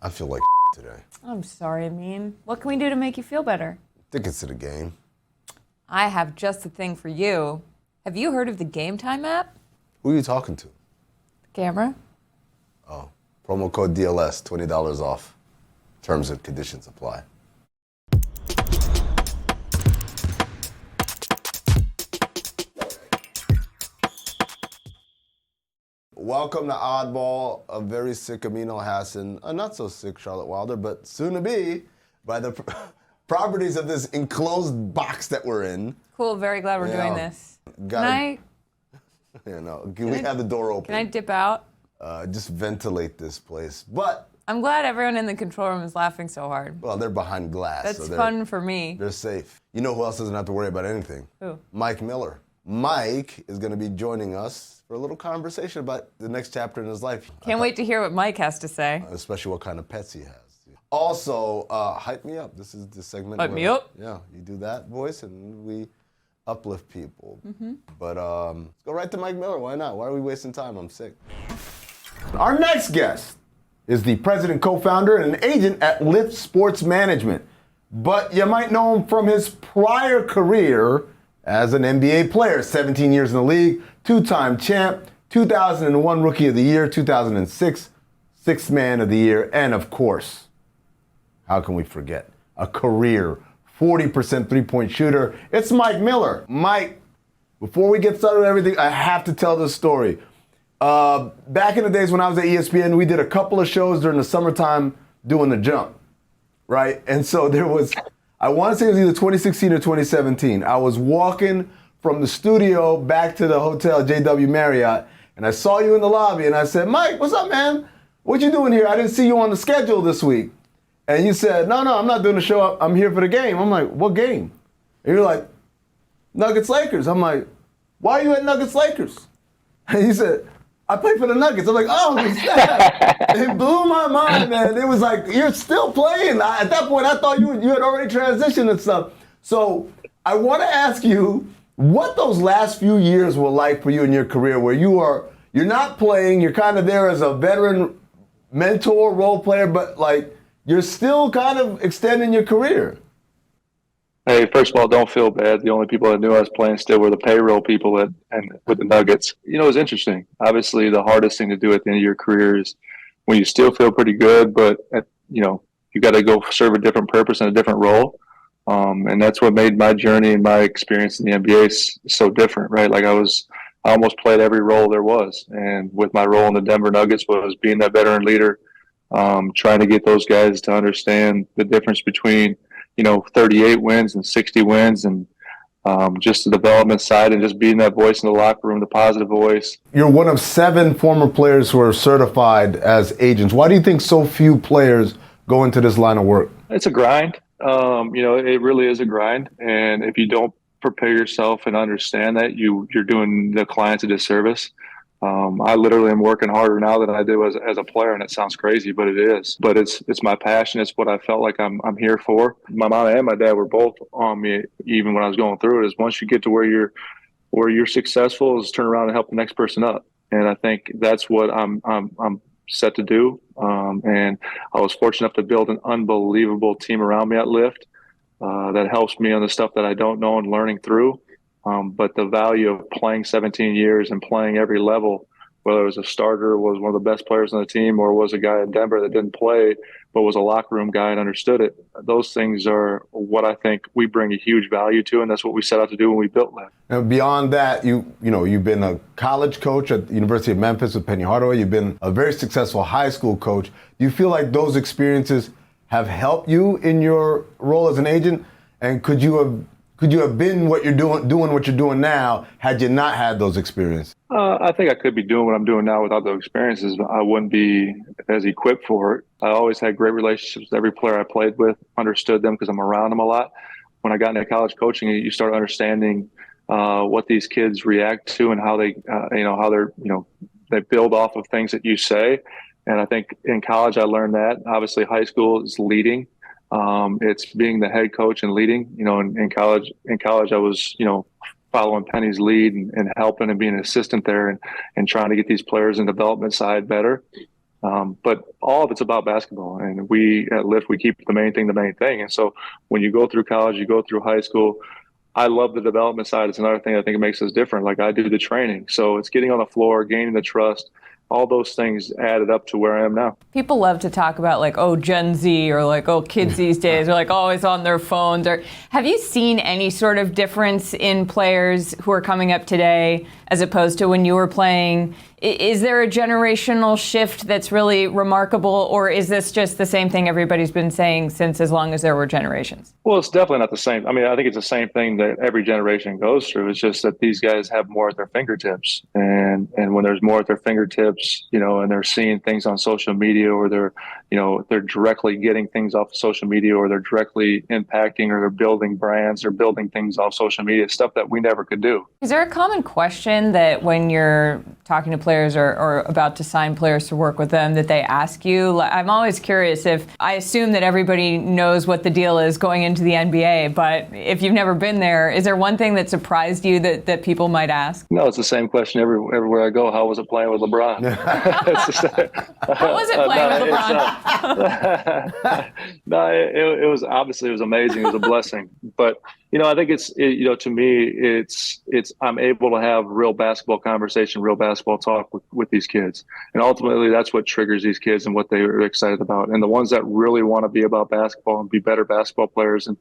I feel like today. I'm sorry, Amin. What can we do to make you feel better? Tickets to the game. I have just the thing for you. Have you heard of the Game Time app? Who are you talking to? The camera? Oh, promo code DLS, $20 off. Terms and conditions apply. Welcome to Oddball, a very sick Amin Hassan, a not so sick Charlotte Wilder, but soon to be by the properties of this enclosed box that we're in. Cool, very glad we're doing this. Can we have the door open? Can I dip out? Just ventilate this place. But I'm glad everyone in the control room is laughing so hard. well, they're behind glass. That's so fun for me. They're safe. You know who else doesn't have to worry about anything? Who? Mike Miller. Mike is going to be joining us for a little conversation about the next chapter in his life. Can't wait to hear what Mike has to say. Especially what kind of pets he has. Also, hype me up. This is the segment. Hype me up? Yeah, you do that voice and we uplift people. But let's go right to Mike Miller. Why not? Why are we wasting time? I'm sick. Our next guest is the president, co-founder, and an agent at Lift Sports Management. But you might know him from his prior career as an NBA player, 17 years in the league, two-time champ, 2001 Rookie of the Year, 2006 Sixth Man of the Year, and of course, how can we forget, a career 40% three-point shooter. It's Mike Miller. Mike, before we get started with everything, I have to tell this story. Back in the days when I was at ESPN, we did a couple of shows during the summertime doing the jump, right? And so there was, I want to say it was either 2016 or 2017. I was walking from the studio back to the hotel, JW Marriott, and I saw you in the lobby, and I said, Mike, what's up, man? What you doing here? I didn't see you on the schedule this week. And you said, no, I'm not doing the show. I'm here for the game. I'm like, what game? And you're like, Nuggets-Lakers. I'm like, why are you at Nuggets-Lakers? And he said, I play for the Nuggets. I'm like, oh, snap. It blew my mind, man. It was like, you're still playing. At that point, I thought you had already transitioned and stuff. So I want to ask you what those last few years were like for you in your career, where you're not playing, you're kind of there as a veteran mentor, role player, but like you're still kind of extending your career. Hey, first of all, don't feel bad. The only people that knew I was playing still were the payroll people with the Nuggets. You know, it was interesting. Obviously, the hardest thing to do at the end of your career is when you still feel pretty good, but you got to go serve a different purpose and a different role. And that's what made my journey and my experience in the NBA so different, right? Like I almost played every role there was. And with my role in the Denver Nuggets was being that veteran leader, trying to get those guys to understand the difference between 38 wins and 60 wins, and just the development side and just being that voice in the locker room, the positive voice. You're one of 7 former players who are certified as agents. Why do you think so few players go into this line of work? It's a grind. It really is a grind. And if you don't prepare yourself and understand that, you're doing the clients a disservice. I literally am working harder now than I did as a player, and it sounds crazy, but it is. But it's my passion. It's what I felt like I'm here for. My mom and my dad were both on me, even when I was going through it. Is once you get to where you're successful, is turn around and help the next person up. And I think that's what I'm set to do. And I was fortunate enough to build an unbelievable team around me at Lyft that helps me on the stuff that I don't know and learning through. But the value of playing 17 years and playing every level, whether it was a starter, was one of the best players on the team, or was a guy in Denver that didn't play but was a locker room guy and understood it, those things are what I think we bring a huge value to, and that's what we set out to do when we built Lyft. And beyond that, you've been a college coach at the University of Memphis with Penny Hardaway. You've been a very successful high school coach. Do you feel like those experiences have helped you in your role as an agent? And could you have been what you're doing what you're doing now had you not had those experiences? I think I could be doing what I'm doing now without those experiences. I wouldn't be as equipped for it. I always had great relationships with every player I played with, understood them because I'm around them a lot. When I got into college coaching, you start understanding what these kids react to and how they, they build off of things that you say. And I think in college, I learned that. Obviously, high school is leading. It's being the head coach and leading. In college, I was, following Penny's lead and helping and being an assistant there and trying to get these players in development side better. But all of it's about basketball, and we at Lyft, we keep the main thing. And so when you go through college, you go through high school, I love the development side. It's another thing I think it makes us different. Like I do the training. So it's getting on the floor, gaining the trust. All those things added up to where I am now. People love to talk about like, oh, Gen Z, or like, oh, kids these days are like always on their phones. Or have you seen any sort of difference in players who are coming up today as opposed to when you were playing? Is there a generational shift that's really remarkable, or is this just the same thing everybody's been saying since as long as there were generations? Well, it's definitely not the same. I mean, I think it's the same thing that every generation goes through. It's just that these guys have more at their fingertips. And when there's more at their fingertips, and they're seeing things on social media, or they're directly getting things off of social media, or they're directly impacting, or they're building brands or building things off social media, stuff that we never could do. Is there a common question that when you're talking to players or about to sign players to work with them that they ask you? I'm always curious. If I assume that everybody knows what the deal is going into the NBA, but if you've never been there, is there one thing that surprised you that people might ask? No, it's the same question everywhere I go. How was it playing with LeBron? How was it playing with LeBron? No, it was obviously, it was amazing. It was a blessing. But I think to me, it's I'm able to have real basketball conversation, real basketball talk with these kids. And ultimately, that's what triggers these kids and what they are excited about. And the ones that really want to be about basketball and be better basketball players and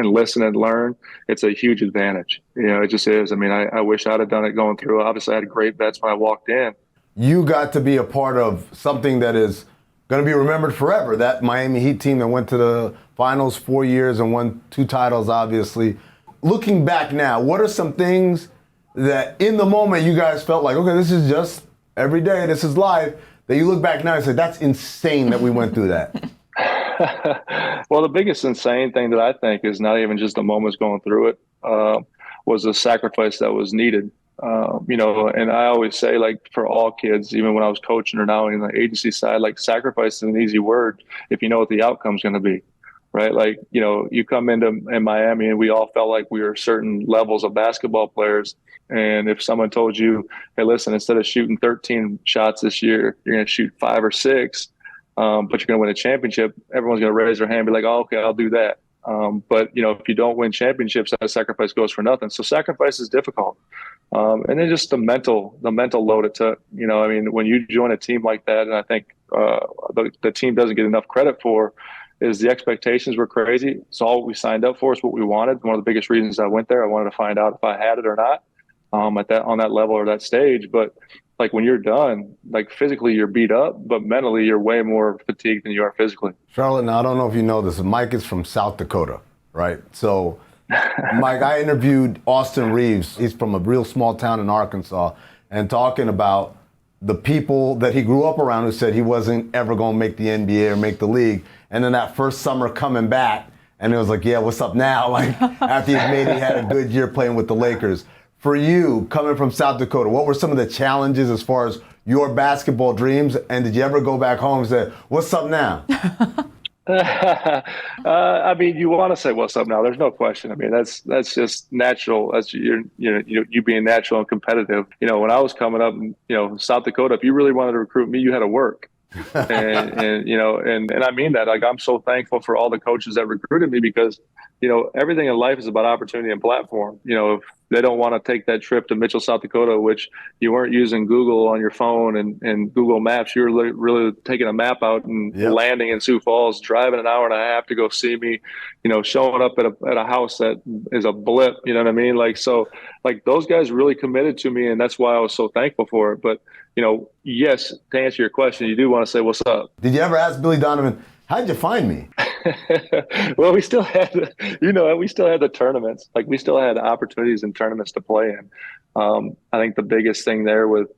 listen and learn, it's a huge advantage. It just is. I mean, I wish I'd have done it going through. Obviously, I had great vets when I walked in. You got to be a part of something that is going to be remembered forever. That Miami Heat team that went to the finals 4 years and won 2 titles, obviously. Looking back now, what are some things that in the moment you guys felt like, okay, this is just every day, this is life, that you look back now and say, that's insane that we went through that? Well, the biggest insane thing that I think is not even just the moments going through it, was the sacrifice that was needed. And I always say, like, for all kids, even when I was coaching or now in the agency side, like, sacrifice is an easy word if you know what the outcome's going to be, right? Like, you come in Miami and we all felt like we were certain levels of basketball players. And if someone told you, hey, listen, instead of shooting 13 shots this year, you're going to shoot 5 or 6, but you're going to win a championship, everyone's going to raise their hand and be like, oh, okay, I'll do that. But if you don't win championships, that sacrifice goes for nothing. So sacrifice is difficult. And then just the mental load it took. I mean, when you join a team like that, and I think the team doesn't get enough credit for, is the expectations were crazy. It's all what we signed up for. It's what we wanted. One of the biggest reasons I went there, I wanted to find out if I had it or not on that level or that stage. But like when you're done, like physically you're beat up, but mentally you're way more fatigued than you are physically. Charlotte, now I don't know if you know this, Mike is from South Dakota, right? So, Mike, I interviewed Austin Reeves. He's from a real small town in Arkansas, and talking about the people that he grew up around who said he wasn't ever going to make the NBA or make the league. And then that first summer coming back, and it was like, yeah, what's up now? Like, after he had a good year playing with the Lakers. For you, coming from South Dakota, what were some of the challenges as far as your basketball dreams? And did you ever go back home and say, what's up now? I mean, you want to say what's up now. There's no question. I mean, that's just natural. That's you being natural and competitive. When I was coming up, South Dakota, if you really wanted to recruit me, you had to work. and I mean that. Like, I'm so thankful for all the coaches that recruited me, because everything in life is about opportunity and platform. If they don't want to take that trip to Mitchell, South Dakota, which you weren't using Google on your phone and Google Maps, you were really taking a map out and landing in Sioux Falls, driving an hour and a half to go see me, showing up at a house that is a blip, you know what I mean? Like, so like those guys really committed to me, and that's why I was so thankful for it. But, yes, to answer your question, you do want to say, what's up? Did you ever ask Billy Donovan, how'd you find me? Well, we still had the tournaments. Like, we still had opportunities and tournaments to play in. I think the biggest thing there with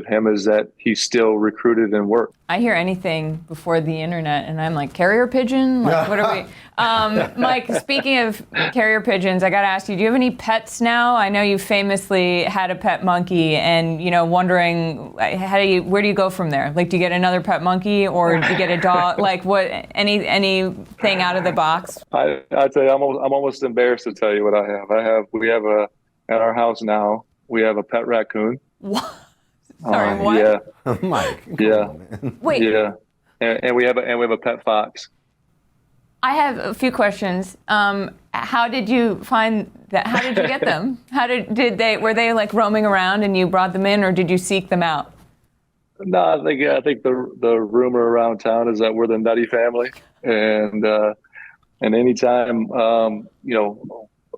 him is that he still recruited and worked. I hear anything before the internet, and I'm like, carrier pigeon? Like, what are we? Mike, speaking of carrier pigeons, I got to ask you, do you have any pets now? I know you famously had a pet monkey, and wondering where do you go from there? Like, do you get another pet monkey, or do you get a dog? Like, what? Anything out of the box? I tell you, I'm almost embarrassed to tell you what I have. We have at our house now, we have a pet raccoon. What? Sorry, what? Yeah. Mike. Yeah. On, man. Wait, Yeah. And we have a pet fox. I have a few questions. How did you find that? How did you get them? Were they like roaming around and you brought them in, or did you seek them out? No, I think the rumor around town is that we're the nutty family, and anytime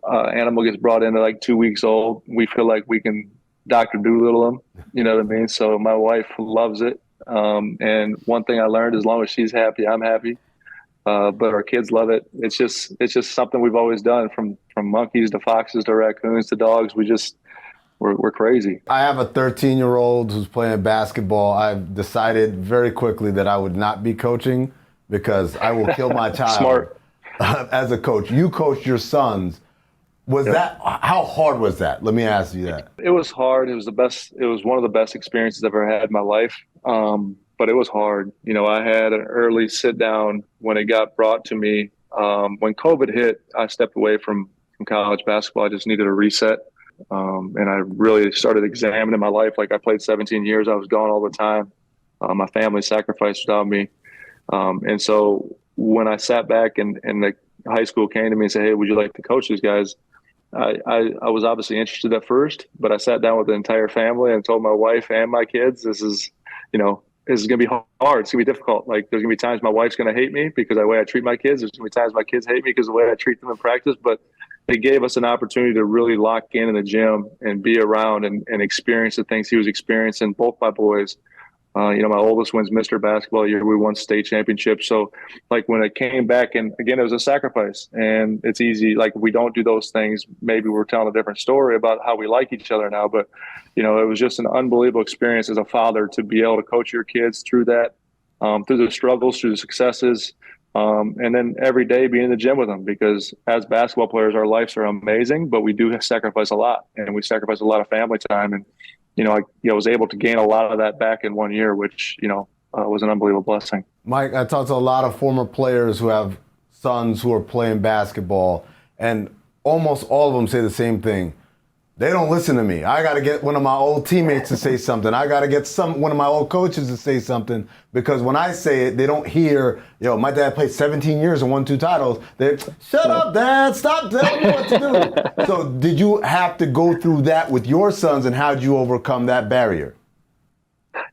animal gets brought in at like 2 weeks old, we feel like we can Dr. Doolittle them. You know what I mean? So my wife loves it, and one thing I learned: as long as she's happy, I'm happy. But our kids love it. It's just something we've always done, from monkeys to foxes to raccoons to dogs. We're crazy. I have a 13-year-old who's playing basketball. I've decided very quickly that I would not be coaching because I will kill my child. Smart. As a coach. You coached your sons. How hard was that? Let me ask you that. It was hard. It was one of the best experiences I've ever had in my life. But it was hard. I had an early sit down when it got brought to me. When COVID hit, I stepped away from college basketball. I just needed a reset. And I really started examining my life. Like, I played 17 years. I was gone all the time. My family sacrificed without me. And so when I sat back and the high school came to me and said, "Hey, would you like to coach these guys?" I was obviously interested at first, but I sat down with the entire family and told my wife and my kids, this is going to be hard. It's going to be difficult. Like, there's going to be times my wife's going to hate me because of the way I treat my kids. There's going to be times my kids hate me because of the way I treat them in practice. But it gave us an opportunity to really lock in the gym and be around and experience the things he was experiencing, both my boys. My oldest wins Mr. Basketball year. We won state championship. So, like, when it came back, and again, it was a sacrifice. And it's easy. Like, if we don't do those things, maybe we're telling a different story about how we like each other now. But, it was just an unbelievable experience as a father to be able to coach your kids through that, through the struggles, through the successes, and then every day being in the gym with them. Because as basketball players, our lives are amazing, but we do sacrifice a lot, and we sacrifice a lot of family time. And I was able to gain a lot of that back in 1 year, which, was an unbelievable blessing. Mike, I talked to a lot of former players who have sons who are playing basketball, and almost all of them say the same thing. They don't listen to me. I got to get one of my old teammates to say something. I got to get one of my old coaches to say something, because when I say it, they don't hear, my dad played 17 years and won 2 titles. They're, shut up, Dad, stop telling me what to do. So did you have to go through that with your sons, and how did you overcome that barrier?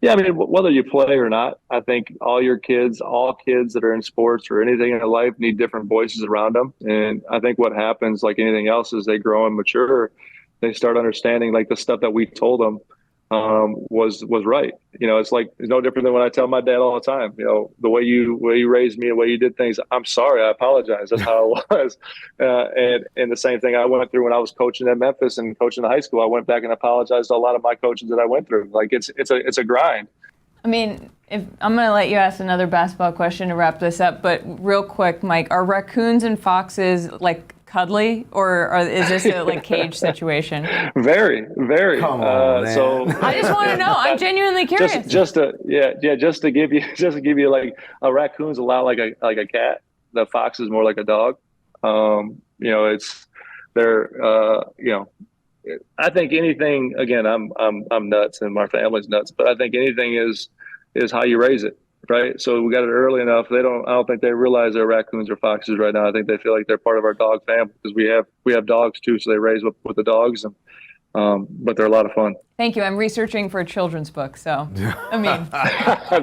Yeah, I mean, whether you play or not, I think all kids that are in sports or anything in their life need different voices around them. And I think what happens, like anything else, is they grow and mature. They start understanding, like, the stuff that we told them was right. It's no different than what I tell my dad all the time. The way you raised me, the way you did things. I'm sorry. I apologize. That's how it was. And the same thing I went through when I was coaching at Memphis and coaching the high school. I went back and apologized to a lot of my coaches that I went through. Like, it's a grind. I mean, I'm going to let you ask another basketball question to wrap this up, but real quick, Mike, are raccoons and foxes like cuddly, or is this a cage situation? Very, very. Come on, man. So I just want to know. I'm genuinely curious. Just to give you like, a raccoon's a lot like a cat. The fox is more like a dog. I think anything. Again, I'm nuts, and my family's nuts, but I think anything is how you raise it. Right. So we got it early enough. I don't think they realize they're raccoons or foxes right now. I think they feel like they're part of our dog family, because we have dogs too. So they raise with the dogs, and but they're a lot of fun. Thank you. I'm researching for a children's book. So, I mean.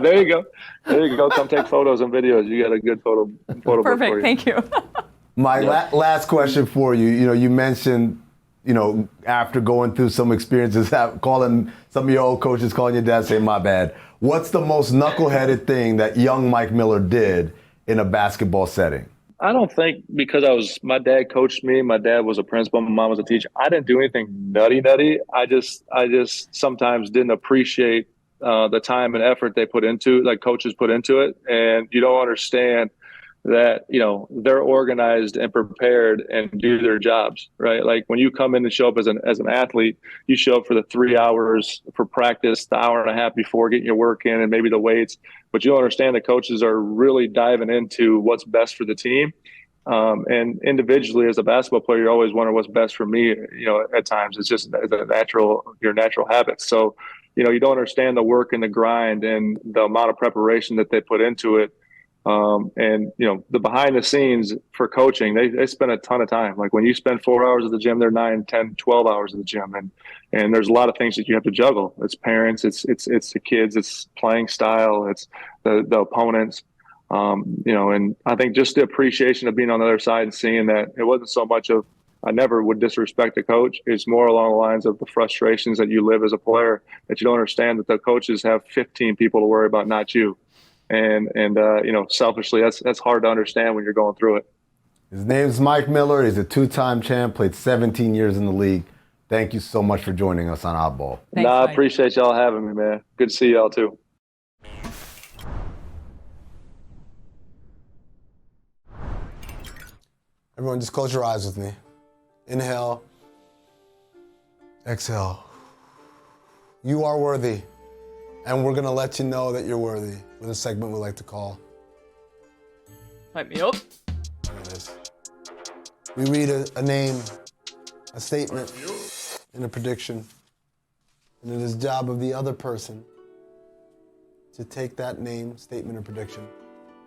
There you go. Come take photos and videos. You got a good photo book for you. Perfect. Thank you. My last question for you. You mentioned, after going through some experiences, calling some of your old coaches, calling your dad, saying, "My bad." What's the most knuckleheaded thing that young Mike Miller did in a basketball setting? I don't think, because my dad coached me. My dad was a principal. My mom was a teacher. I didn't do anything nutty. I just sometimes didn't appreciate the time and effort they put into, like coaches put into it. And you don't understand that, they're organized and prepared and do their jobs, right? Like, when you come in and show up as an athlete, you show up for the 3 hours for practice, the hour and a half before, getting your work in and maybe the weights. But you'll understand that coaches are really diving into what's best for the team. And individually, as a basketball player, you're always wondering what's best for me. At times it's just your natural habits. So you don't understand the work and the grind and the amount of preparation that they put into it. And the behind the scenes for coaching, they spend a ton of time. Like when you spend 4 hours at the gym, they're 9, 10, 12 hours at the gym. And there's a lot of things that you have to juggle. It's parents, it's the kids, it's playing style, it's the opponents. And I think just the appreciation of being on the other side and seeing that it wasn't so much of, I never would disrespect a coach. It's more along the lines of the frustrations that you live as a player, that you don't understand that the coaches have 15 people to worry about, not you. And selfishly, that's hard to understand when you're going through it. His name's Mike Miller. He's a 2-time champ, played 17 years in the league. Thank you so much for joining us on Oddball. Thanks, I Mike. appreciate y'all having me, man. Good to see y'all too. Everyone, just close your eyes with me. Inhale. Exhale. You are worthy. And we're going to let you know that you're worthy with a segment we like to call. Light me up. There it is. We read a name, a statement, and a prediction. And it is the job of the other person to take that name, statement, or prediction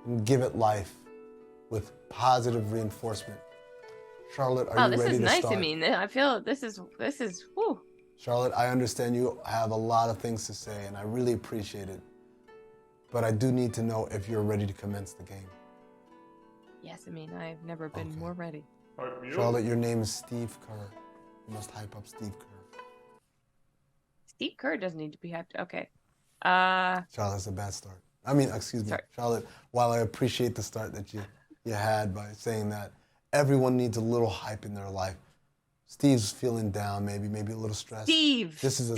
and give it life with positive reinforcement. Charlotte, are you ready to start? Oh, this is nice. I mean, I feel this is whew. Charlotte, I understand you have a lot of things to say, and I really appreciate it. But I do need to know if you're ready to commence the game. Yes, I mean, I've never been more ready. Charlotte, your name is Steve Kerr. You must hype up Steve Kerr. Steve Kerr doesn't need to be hyped. Okay. Charlotte, that's a bad start. I mean, excuse me, Sorry. Charlotte, while I appreciate the start that you had by saying that, everyone needs a little hype in their life. Steve's feeling down, maybe a little stressed. Steve. This is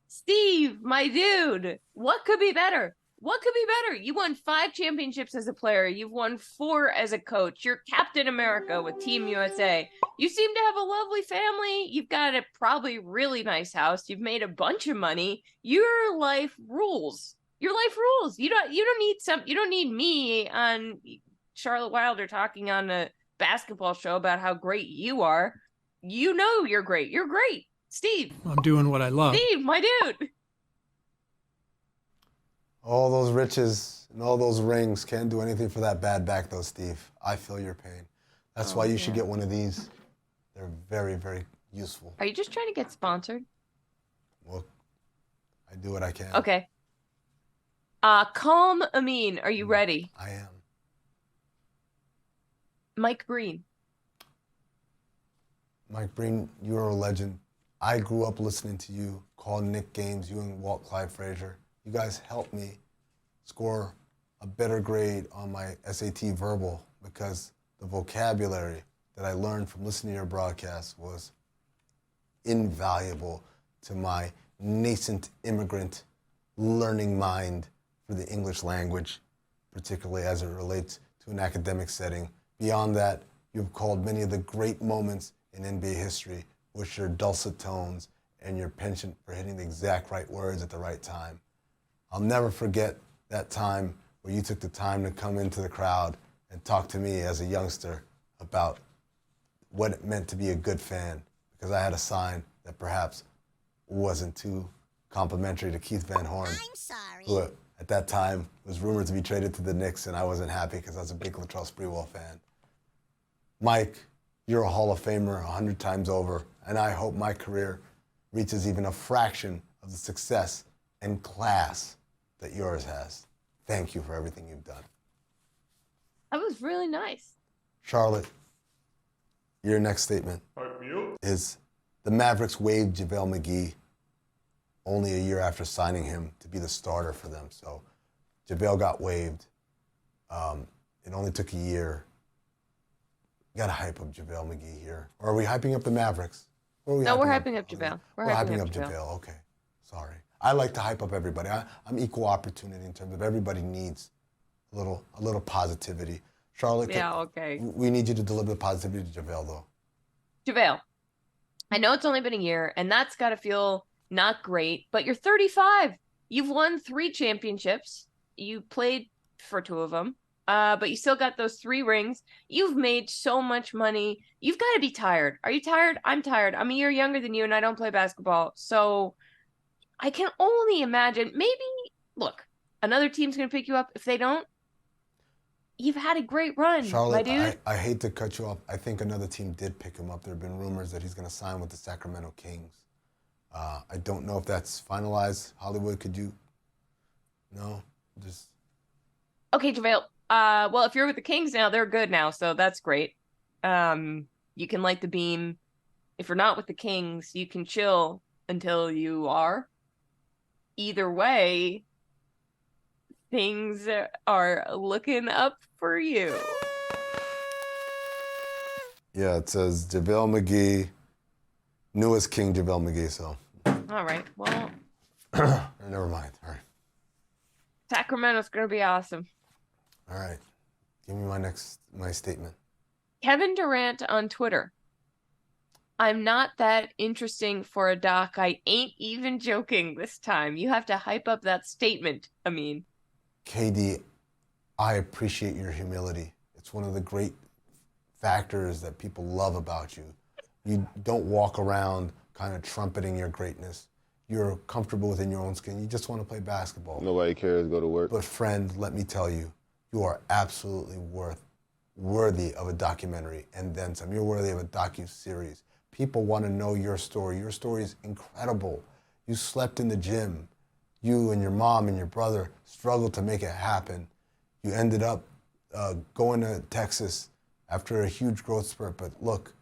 Steve, my dude. What could be better? What could be better? You won 5 championships as a player. You've won 4 as a coach. You're Captain America with Team USA. You seem to have a lovely family. You've got a probably really nice house. You've made a bunch of money. Your life rules. Your life rules. You don't need me on Charlotte Wilder talking on a basketball show about how great you are. You know you're great. You're great. Steve. I'm doing what I love. Steve, my dude. All those riches and all those rings can't do anything for that bad back, though, Steve. I feel your pain. That's why you should get one of these. They're very, very useful. Are you just trying to get sponsored? Well, I do what I can. Okay. Calm Amin, are you ready? I am. Mike Breen. Mike Breen, you're a legend. I grew up listening to you call Nick games, you and Walt Clyde Frazier. You guys helped me score a better grade on my SAT verbal because the vocabulary that I learned from listening to your broadcast was invaluable to my nascent immigrant learning mind for the English language, particularly as it relates to an academic setting. Beyond that, you've called many of the great moments in NBA history with your dulcet tones and your penchant for hitting the exact right words at the right time. I'll never forget that time where you took the time to come into the crowd and talk to me as a youngster about what it meant to be a good fan, because I had a sign that perhaps wasn't too complimentary to Keith Van Horn. I'm sorry. Who at that time was rumored to be traded to the Knicks, and I wasn't happy because I was a big Latrell Sprewell fan. Mike, you're a Hall of Famer 100 times over, and I hope my career reaches even a fraction of the success and class that yours has. Thank you for everything you've done. That was really nice. Charlotte, your next statement is the Mavericks waived JaVale McGee only a year after signing him to be the starter for them. So JaVale got waived. It only took a year. You gotta hype up JaVale McGee here. Or are we hyping up the Mavericks? No, we're hyping up JaVale. We're hyping up JaVale. Okay, sorry. I like to hype up everybody. I'm equal opportunity in terms of everybody needs a little positivity. Charlotte, okay. We need you to deliver the positivity to JaVale, though. JaVale, I know it's only been a year, and that's got to feel not great, but you're 35. You've won 3 championships. You played for 2 of them, but you still got those 3 rings. You've made so much money. You've got to be tired. Are you tired? I'm tired. I'm a year younger than you, and I don't play basketball. So I can only imagine. Maybe, look, another team's going to pick you up. If they don't, you've had a great run, Charlotte, my dude. I hate to cut you off. I think another team did pick him up. There have been rumors that he's going to sign with the Sacramento Kings. I don't know if that's finalized. Hollywood, could you? No? Just. Okay, JaVale. Well, if you're with the Kings now, they're good now, so that's great. You can light the beam. If you're not with the Kings, you can chill until you are. Either way, things are looking up for you. Yeah, it says JaVale McGee, newest King JaVale McGee, so. All right, well. Never mind, all right. Sacramento's going to be awesome. All right, give me my statement. Kevin Durant on Twitter. I'm not that interesting for a doc. I ain't even joking this time. You have to hype up that statement, Amin. KD, I appreciate your humility. It's one of the great factors that people love about you. You don't walk around kind of trumpeting your greatness. You're comfortable within your own skin. You just want to play basketball. Nobody cares, go to work. But friend, let me tell you, you are absolutely worthy of a documentary and then some. You're worthy of a docu-series. People want to know your story. Your story is incredible. You slept in the gym. You and your mom and your brother struggled to make it happen. You ended up going to Texas after a huge growth spurt. But look,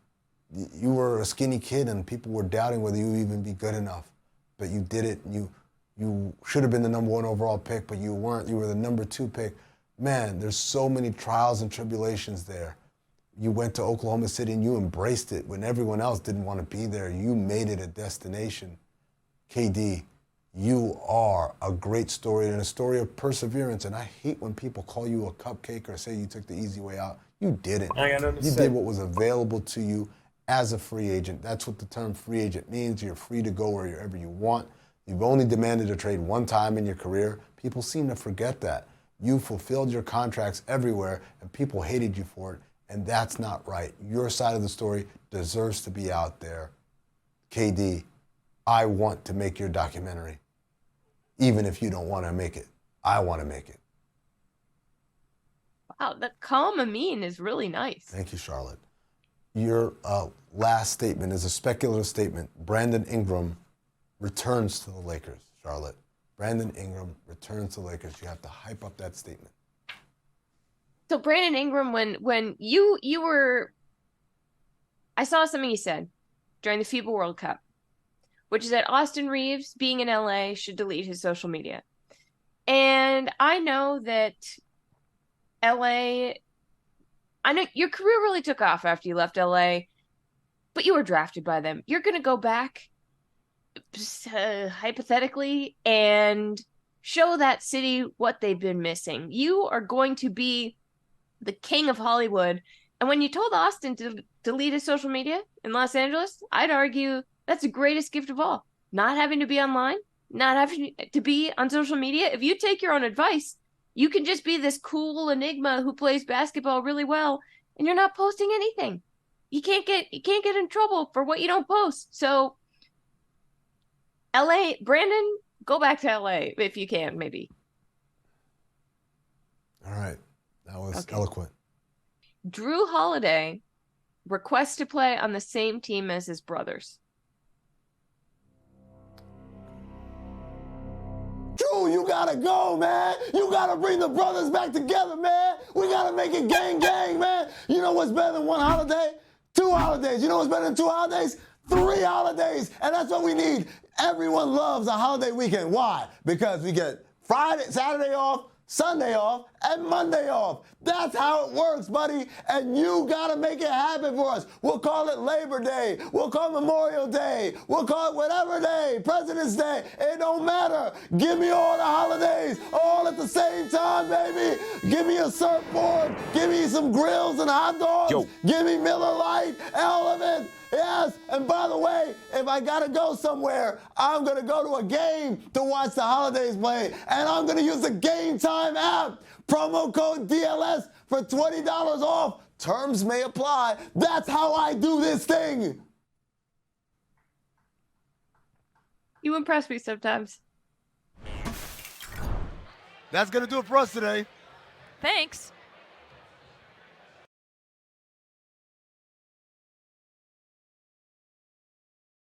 you were a skinny kid and people were doubting whether you would even be good enough. But you did it. You should have been the number 1 overall pick, but you weren't. You were the number 2 pick. Man, there's so many trials and tribulations there. You went to Oklahoma City and you embraced it when everyone else didn't want to be there. You made it a destination. KD, you are a great story and a story of perseverance. And I hate when people call you a cupcake or say you took the easy way out. You didn't. You did what was available to you as a free agent. That's what the term free agent means. You're free to go wherever you want. You've only demanded a trade one time in your career. People seem to forget that. You fulfilled your contracts everywhere, and people hated you for it, and that's not right. Your side of the story deserves to be out there. KD, I want to make your documentary. Even if you don't want to make it, I want to make it. Wow, the calm Amin is really nice. Thank you, Charlotte. Your last statement is a speculative statement. Brandon Ingram returns to the Lakers, Charlotte. Brandon Ingram returns to the Lakers. You have to hype up that statement. So Brandon Ingram, when you were, I saw something you said during the FIBA World Cup, which is that Austin Reeves, being in LA, should delete his social media. And I know that LA, I know your career really took off after you left LA, but you were drafted by them. You're going to go back, hypothetically, and show that city what they've been missing. You are going to be the king of Hollywood. And when you told Austin to delete his social media in Los Angeles, I'd argue that's the greatest gift of all. Not having to be online, not having to be on social media. If you take your own advice, you can just be this cool enigma who plays basketball really well, and you're not posting anything. You can't get in trouble for what you don't post. So LA, Brandon, go back to LA if you can, maybe. All right. That was eloquent. Drew Holiday requests to play on the same team as his brothers. Drew, you gotta go, man. You gotta bring the brothers back together, man. We gotta make it gang, gang, man. You know what's better than one holiday? 2 holidays. You know what's better than 2 holidays? 3 holidays. And that's what we need. Everyone loves a holiday weekend. Why? Because we get Friday, Saturday off, Sunday off, and Monday off. That's how it works, buddy. And you gotta make it happen for us. We'll call it Labor Day. We'll call it Memorial Day. We'll call it whatever day, President's Day. It don't matter. Give me all the holidays all at the same time, baby. Give me a surfboard. Give me some grills and hot dogs. Yo. Give me Miller Lite, all of it. Yes, and by the way, if I gotta go somewhere, I'm gonna go to a game to watch the holidays play, and I'm gonna use the Game Time app. Promo code DLS for $20 off. Terms may apply. That's how I do this thing. You impress me sometimes. That's going to do it for us today. Thanks.